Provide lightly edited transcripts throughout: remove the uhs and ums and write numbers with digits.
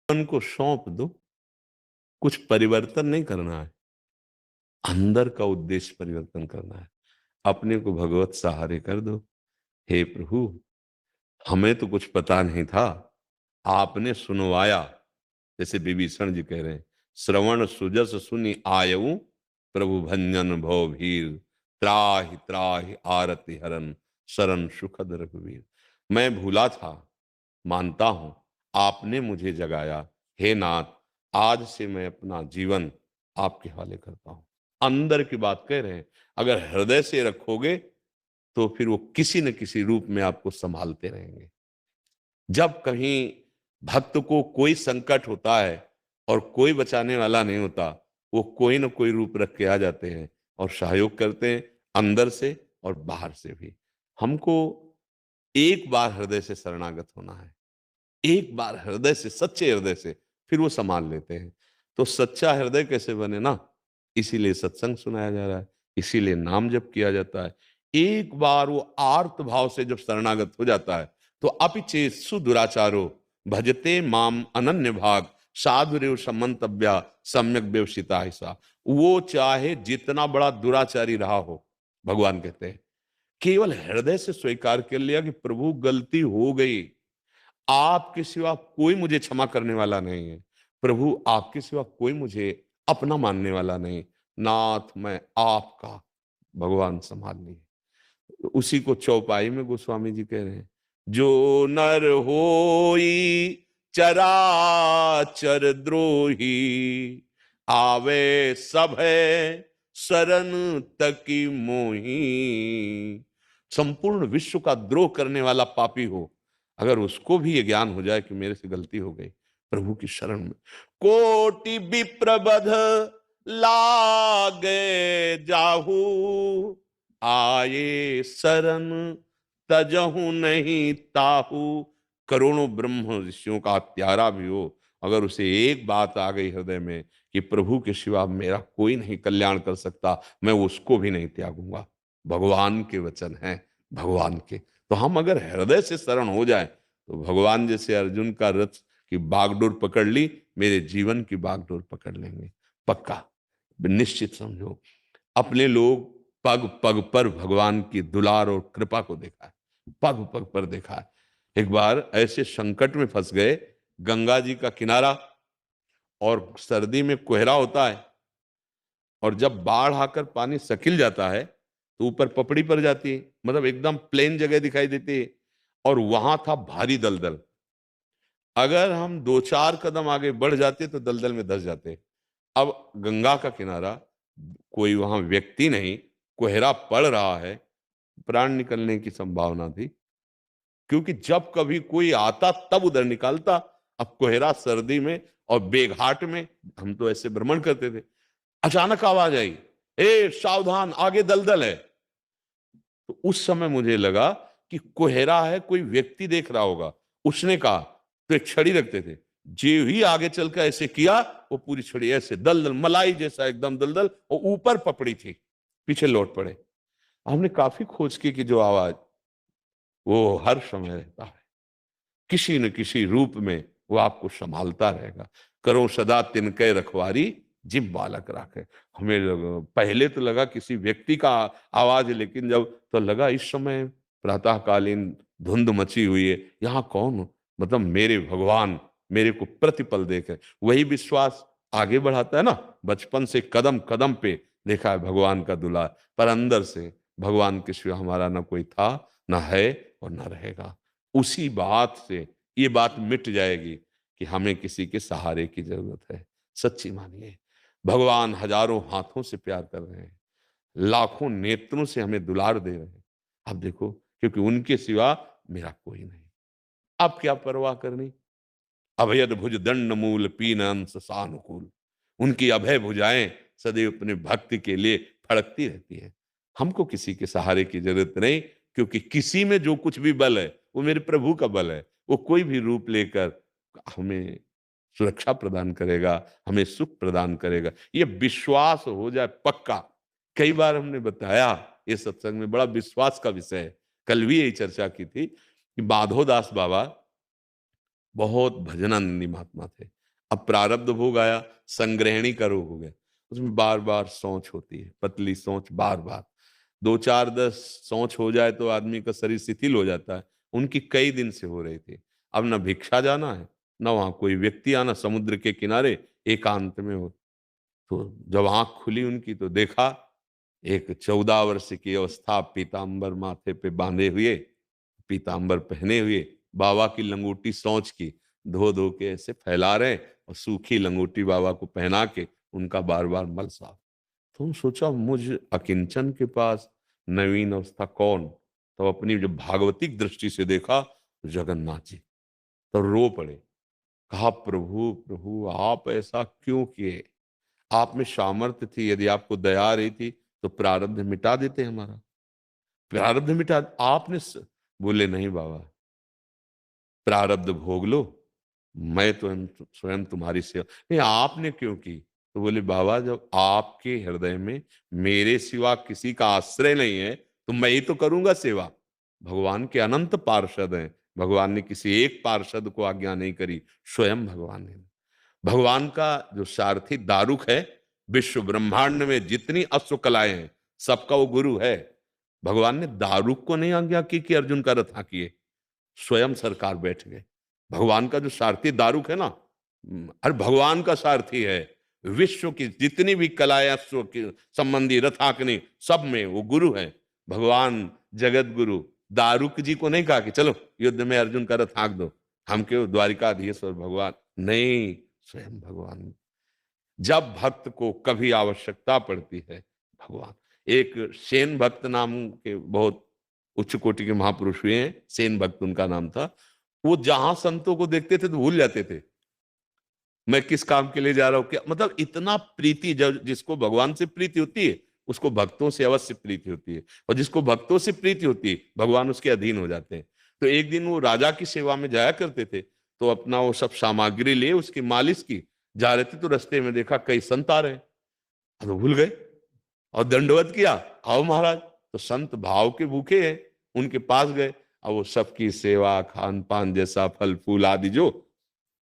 मन को सौंप दो, कुछ परिवर्तन नहीं करना है, अंदर का उद्देश्य परिवर्तन करना है। अपने को भगवत सहारे कर दो। हे प्रभु, हमें तो कुछ पता नहीं था, आपने सुनवाया। जैसे विभीषण जी कह रहे हैं, श्रवण सुजस सुनि आयऊ, प्रभु भंजन भव भीर, त्राहि त्राहि आरति हरन, शरण सुखद रघुवीर। मैं भूला था, मानता हूं, आपने मुझे जगाया। हे नाथ, आज से मैं अपना जीवन आपके हवाले करता हूं। अंदर की बात कह रहे हैं, अगर हृदय से रखोगे तो फिर वो किसी न किसी रूप में आपको संभालते रहेंगे। जब कहीं भक्त को कोई संकट होता है और कोई बचाने वाला नहीं होता, वो कोई ना कोई रूप रख के आ जाते हैं और सहयोग करते हैं, अंदर से और बाहर से भी। हमको एक बार हृदय से शरणागत होना है, एक बार हृदय से, सच्चे हृदय से, फिर वो संभाल लेते हैं। तो सच्चा हृदय कैसे बने ना, इसीलिए सत्संग सुनाया जा रहा है, इसीलिए नाम जप किया जाता है। एक बार वो आर्त भाव से जब शरणागत हो जाता है, तो अपिचेत सुदुराचारो भजते माम अनन्य भाग, साधुरेव समंतव्या सम्यक व्यवसिता हिसा। वो चाहे जितना बड़ा दुराचारी रहा हो, भगवान कहते हैं, केवल हृदय से स्वीकार कर लिया कि प्रभु गलती हो गई, आपके सिवा कोई मुझे क्षमा करने वाला नहीं है, प्रभु आपके सिवा कोई मुझे अपना मानने वाला नहीं, नाथ मैं आपका, भगवान संभाल लिए। तो उसी को चौपाई में गोस्वामी जी कह रहे हैं, जो नर होई चराचर द्रोही, आवे सब है शरण तकी मोही। संपूर्ण विश्व का द्रोह करने वाला पापी हो, अगर उसको भी ये ज्ञान हो जाए कि मेरे से गलती हो गई, प्रभु की शरण में कोटि विप्रबध लागे जाहू, आए शरण तजहू नहीं ताहू। करोड़ों ब्रह्म ऋषियों का प्यारा भी हो, अगर उसे एक बात आ गई हृदय में कि प्रभु के सिवा मेरा कोई नहीं कल्याण कर सकता, मैं उसको भी नहीं त्यागूंगा। भगवान के वचन हैं, भगवान के। तो हम अगर हृदय से शरण हो जाए, तो भगवान जैसे अर्जुन का रथ की बागडोर पकड़ ली, मेरे जीवन की बागडोर पकड़ लेंगे, पक्का, निश्चित समझो। अपने लोग पग पग पर भगवान की दुलार और कृपा को देखा है, पग पग पर देखा है। एक बार ऐसे संकट में फंस गए, गंगा जी का किनारा, और सर्दी में कोहरा होता है, और जब बाढ़ आकर पानी सकिल जाता है तो ऊपर पपड़ी पड़ जाती है, मतलब एकदम प्लेन जगह दिखाई देती है, और वहां था भारी दलदल। अगर हम दो चार कदम आगे बढ़ जाते तो दलदल में धंस जाते। अब गंगा का किनारा, कोई वहां व्यक्ति नहीं, कोहरा पड़ रहा है, प्राण निकलने की संभावना थी, क्योंकि जब कभी कोई आता तब उधर निकालता। अब कोहरा सर्दी में और बेघाट में, हम तो ऐसे भ्रमण करते थे, अचानक आवाज आई, ए सावधान आगे दलदल है। तो उस समय मुझे लगा कि कोहरा है, कोई व्यक्ति देख रहा होगा, उसने कहा, तो एक छड़ी रखते थे, जो ही आगे चलकर ऐसे किया, वो पूरी छड़ी ऐसे दलदल, मलाई जैसा एकदम दलदल, और ऊपर पपड़ी थी, पीछे लौट पड़े। हमने काफी खोज की कि जो आवाज, वो हर समय रहता है, किसी न किसी रूप में वो आपको संभालता रहेगा। करो सदा तिनके रखवारी, जिम बालक राखे। पहले तो लगा किसी व्यक्ति का आवाज है, लेकिन जब तो लगा इस समय प्रातःकालीन धुंध मची हुई है, यहाँ कौन, मतलब मेरे भगवान मेरे को प्रतिपल देखे। वही विश्वास आगे बढ़ाता है ना। बचपन से कदम कदम पे देखा है भगवान का दुलार, पर अंदर से भगवान के सिवा हमारा ना कोई था, ना है और ना रहेगा। उसी बात से ये बात मिट जाएगी कि हमें किसी के सहारे की जरूरत है। सच्ची मानिए, भगवान हजारों हाथों से प्यार कर रहे हैं, लाखों नेत्रों से हमें दुलार दे रहे हैं। अब देखो, क्योंकि उनके सिवा मेरा कोई नहीं, अब क्या परवाह करनी। अभयद भुज दंड मूल पीन अंश सानुकूल। उनकी अभय भुजाएं सदैव अपने भक्ति के लिए फड़कती रहती है। हमको किसी के सहारे की जरूरत नहीं, क्योंकि किसी में जो कुछ भी बल है वो मेरे प्रभु का बल है। वो कोई भी रूप लेकर हमें सुरक्षा प्रदान करेगा, हमें सुख प्रदान करेगा, ये विश्वास हो जाए पक्का। कई बार हमने बताया, ये सत्संग में बड़ा विश्वास का विषय है, कल भी यही चर्चा की थी कि माधोदास बाबा बहुत भजनानंदी महात्मा थे। अब प्रारब्ध भोग आया, संग्रहणी का रोग हो गया, उसमें बार बार सोच होती है, पतली सोच, बार बार 2 4 10 सोच हो जाए तो आदमी का शरीर शिथिल हो जाता है। उनकी कई दिन से हो रही थी। अब ना भिक्षा जाना है, ना वहां कोई व्यक्ति आना, समुद्र के किनारे एकांत में हो। तो जब आंख खुली उनकी तो देखा एक 14 वर्ष की अवस्था, पीतांबर माथे पे बांधे हुए, पीतांबर पहने हुए, बाबा की लंगोटी सोच की धो धो के ऐसे फैला रहे और सूखी लंगोटी बाबा को पहना के उनका बार बार मल साफ। तो सोचा मुझ अकिंचन के पास नवीन अवस्था कौन। तो अपनी जब भागवतिक दृष्टि से देखा तो जगन्नाथ जी, तो रो पड़े। कहा प्रभु प्रभु आप ऐसा क्यों किए, आप में सामर्थ्य थी, यदि आपको दया आ रही थी तो प्रारब्ध मिटा देते हमारा, प्रारब्ध मिटा आपने बोले नहीं बाबा, प्रारब्ध भोग लो, मैं तो स्वयं तुम्हारी सेवा। नहीं आपने क्यों की, तो बोले बाबा जब आपके हृदय में मेरे सिवा किसी का आश्रय नहीं है तो मैं ही तो करूंगा सेवा। भगवान के अनंत पार्षद हैं, भगवान ने किसी एक पार्षद को आज्ञा नहीं करी, स्वयं भगवान ने। भगवान का जो सारथी दारुक है, विश्व ब्रह्मांड में जितनी अश्व कलाएं हैं सबका वो गुरु है। भगवान ने दारुक को नहीं आज्ञा की कि अर्जुन का रथ हाँकिए, स्वयं सरकार बैठ गए। भगवान का जो सारथी दारुक है ना, अरे भगवान का सारथी है। विश्व की जितनी भी कलाएं अश्व की संबंधी रथ हाँकनी सब में वो गुरु है। भगवान जगत गुरु दारुक जी को नहीं कहा कि चलो युद्ध में अर्जुन का रथ हाँक दो, हम क्यों द्वारिकाधीश्वर भगवान, नहीं, स्वयं भगवान। जब भक्त को कभी आवश्यकता पड़ती है भगवान। एक सेन भक्त नाम के बहुत उच्च कोटि के महापुरुष हुए हैं, सेन भक्त उनका नाम था। वो जहां संतों को देखते थे तो भूल जाते थे मैं किस काम के लिए जा रहा हूं, क्या मतलब इतना प्रीति। जब जिसको भगवान से प्रीति होती है उसको भक्तों से अवश्य प्रीति होती है, और जिसको भक्तों से प्रीति होती है भगवान उसके अधीन हो जाते हैं। तो एक दिन वो राजा की सेवा में जाया करते थे, तो अपना वो सब सामग्री लिए उसकी मालिश की जा रहे थे, तो रास्ते में देखा कई संत आ रहे हैं, तो भूल गए और दंडवत किया, आओ महाराज। तो संत भाव के भूखे हैं, उनके पास गए, अब वो सबकी सेवा खान पान जैसा फल फूल आदि जो,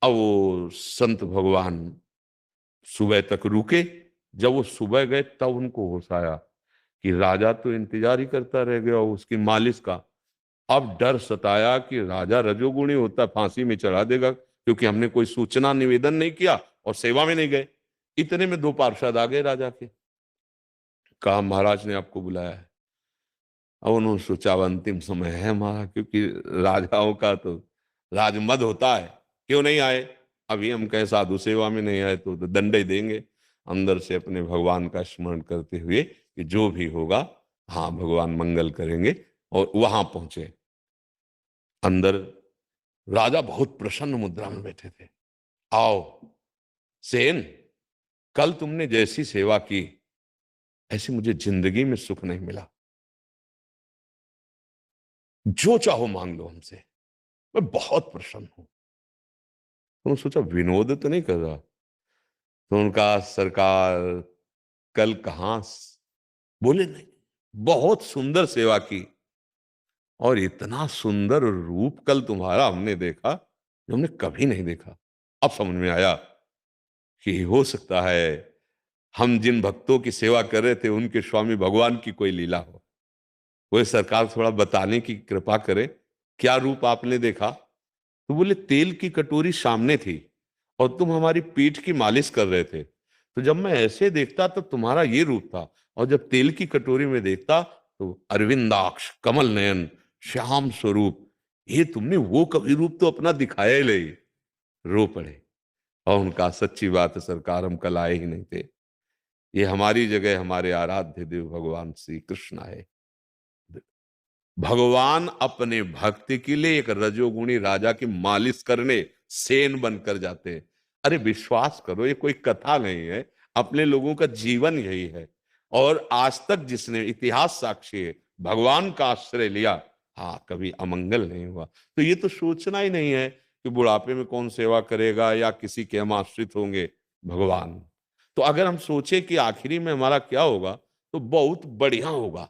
अब वो संत भगवान सुबह तक रुके। जब वो सुबह गए तब उनको होश आया कि राजा तो इंतजार ही करता रह गया उसकी मालिश का। अब डर सताया कि राजा रजोगुणी होता है, फांसी में चढ़ा देगा, क्योंकि हमने कोई सूचना निवेदन नहीं किया और सेवा में नहीं गए। इतने में 2 पार्षद आ गए राजा के, कहा महाराज ने आपको बुलाया है। अब उन्होंने सोचा अब अंतिम समय है हमारा, क्योंकि राजाओं का तो राजमद होता है, क्यों नहीं आए। अभी हम कहे साधु सेवा में नहीं आए तो दंड ही देंगे। अंदर से अपने भगवान का स्मरण करते हुए कि जो भी होगा हाँ भगवान मंगल करेंगे, और वहां पहुंचे। अंदर राजा बहुत प्रसन्न मुद्रा में बैठे थे। आओ सेन, कल तुमने जैसी सेवा की ऐसी मुझे जिंदगी में सुख नहीं मिला, जो चाहो मांग लो हमसे, मैं बहुत प्रसन्न हूं। तुमने सोचा विनोद तो नहीं कर रहा। तो उनका सरकार कल कहां, बोले नहीं, बहुत सुंदर सेवा की, और इतना सुंदर रूप कल तुम्हारा हमने देखा जो हमने कभी नहीं देखा। अब समझ में आया कि हो सकता है हम जिन भक्तों की सेवा कर रहे थे उनके स्वामी भगवान की कोई लीला हो। कोई सरकार थोड़ा बताने की कृपा करे, क्या रूप आपने देखा। तो बोले तेल की कटोरी सामने थी और तुम हमारी पीठ की मालिश कर रहे थे, तो जब मैं ऐसे देखता तो तुम्हारा ये रूप था, और जब तेल की कटोरी में देखता तो अरविंदाक्ष कमल नयन श्याम स्वरूप, ये तुमने वो कभी रूप तो अपना दिखाया ही नहीं। रो पड़े और उनका सच्ची बात है सरकार, हम कल आए ही नहीं थे, ये हमारी जगह हमारे आराध्य देव भगवान श्री कृष्ण आए। भगवान अपने भक्त के लिए एक रजोगुणी राजा की मालिश करने सेन बनकर जाते हैं। अरे विश्वास करो ये कोई कथा नहीं है, अपने लोगों का जीवन यही है। और आज तक जिसने, इतिहास साक्षी है, भगवान का आश्रय लिया, हाँ कभी अमंगल नहीं हुआ। तो ये तो सोचना ही नहीं है कि बुढ़ापे में कौन सेवा करेगा या किसी के हम आश्रित होंगे, भगवान। तो अगर हम सोचे कि आखिरी में हमारा क्या होगा तो बहुत बढ़िया होगा।